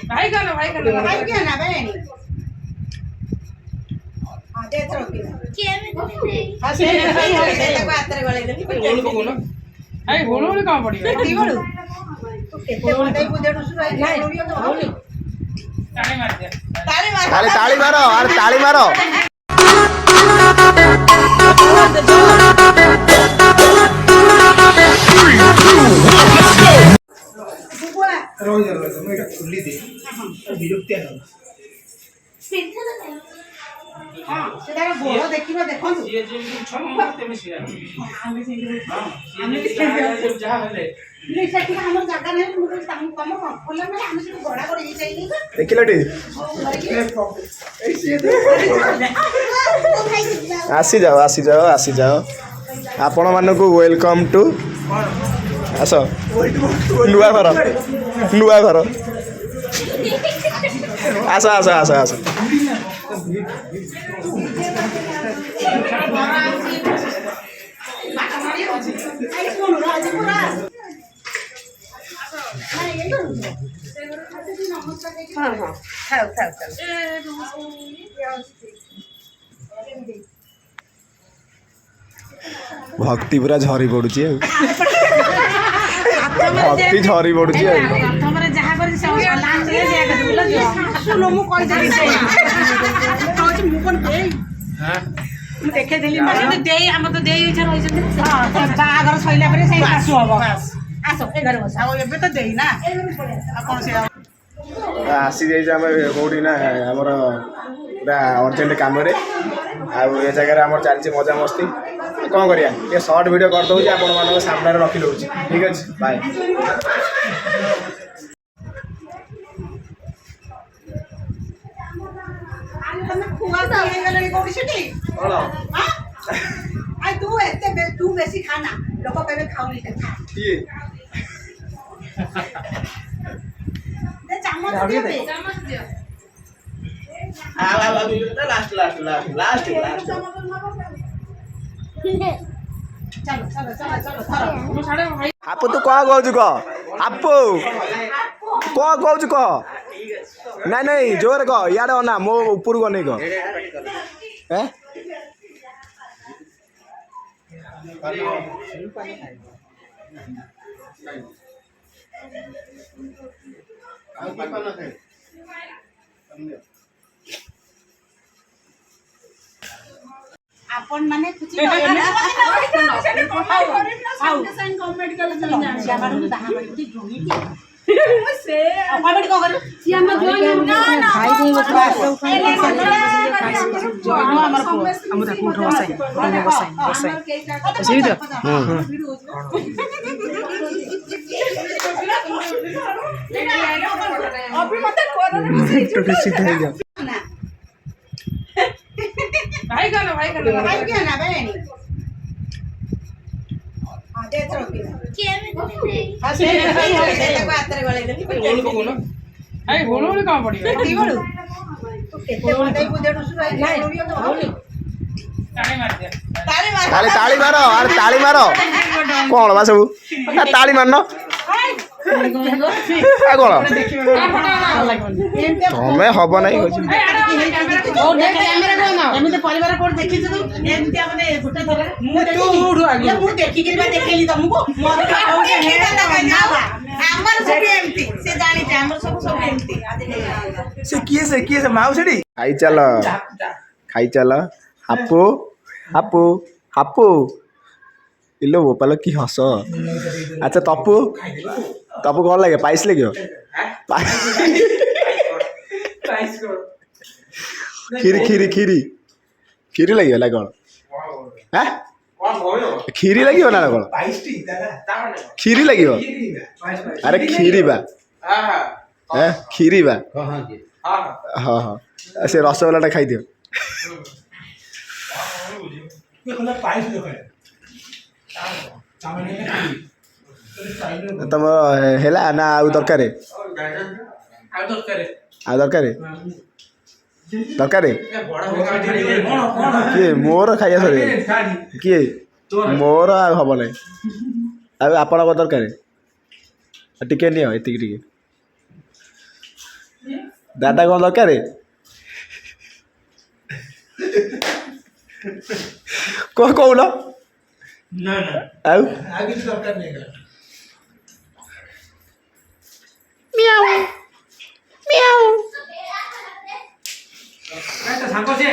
भाई का ना भाई का ना भाई क्या ना बहन हां दे थरो की हां से भाई हो से तक आतर गळे दे बोल को ना भाई बोलो बोले कहां पड़ी की बोलू तो केते बोलते बुझेडू सुरू है नहीं बोली ताली मार दे खाली ताली मारो अरे ताली मारो हां सेदार गोड़ देखिबा देखन ये जे छम मारते में सिया हम जहां हले नहीं सेठी हमर जागा नहीं मुझे तम कम बोले मैं हम से गोड़ा गोड़ी चाहिए देखिलटी आसी जाओ आपण मानक वेलकम टू आस नुआ घर आस आस आस आस हां हां खाओ खाओ खाओ भक्ति पूरा झरी पड़ुची भक्ति झरी पड़ुची तमरे जहा कर लास्ट रे जे कर बोला जो सुनो मु कहि देली से कहू मु कोन दे हां मु देखे देली माने तो देई हम तो देई इच्छा रहि जंती हां बागर सइला परे सही आसु हबो आसो ए घर बस आउ एबे तो देई ना आ कोन से आसी जाइए आम कौटी ना आमर पूरा अर्जेंट कम आ जगह आम चलती मजा मस्ती कौन करिया ये शॉर्ट वीडियो कर दूँ आपण मान सामने रखी दौर ठीक अच्छे बाय तू बेसी खाना लोक कहबे खाऊनी खा चामच दियो लास्ट चलो चलो चलो चलो थरो मु साडे भाई आपू तू कौन कहू कह आपू कौन कहू कह नहीं नहीं जोर कह इे अना मो ऊपर को नहीं कह आपण माने कुछ कमेंट कर जामानु दहा मिनिट जोनी से कमेंट को कर सियामा जोइन ना ना खाई दे हमर को हम त उठ बसाई बसाई तो अभी मत कोरोना तो सीधा ही जा भाई का ना भाई क्या ना बहन हां दे थरो की हां से भाई हो से तक आतर गळे दे बोल को ना भाई बोलो बोले कहां पड़ी की बोलू तो केते बोलते बुझेडू सुरू है नहीं बोली ताली मार दे खाली ताली मारो अरे ताली मारो कौन बा सब ताली मारनो कौन तमें हम ना एमते परिवार कोड देखि तू एमते माने गुटे थरे मु देखि के देखैली तुमको मोर खाओ के हे ना हमर सब एमती से जानि जे हमर सब एमती से किए से माउसडी खाई चल हापू हापू हापू इलो बोपाल की हस अच्छा तपू तपू कौन लगे पाइस लगे खीरी खीरी खीरी खीरी लगे ना कौन है खीरी लगे ना कौन खीरी लगे अरे खीरी बा खीरी बा हाँ हाँ से रसगोल्ला खाई दियो तुम है ना आउ दरकार दरकार किए मोर खाइया सर किए मोर हम ना आप दरकार टिके नि ये ଦାଦା କ'ଣ ଦରକାର? କ'ଣ କହୁନ? ଆଉ କିଛି ଦରକାର ନାହିଁ। ସାଙ୍ଗ ସିଏ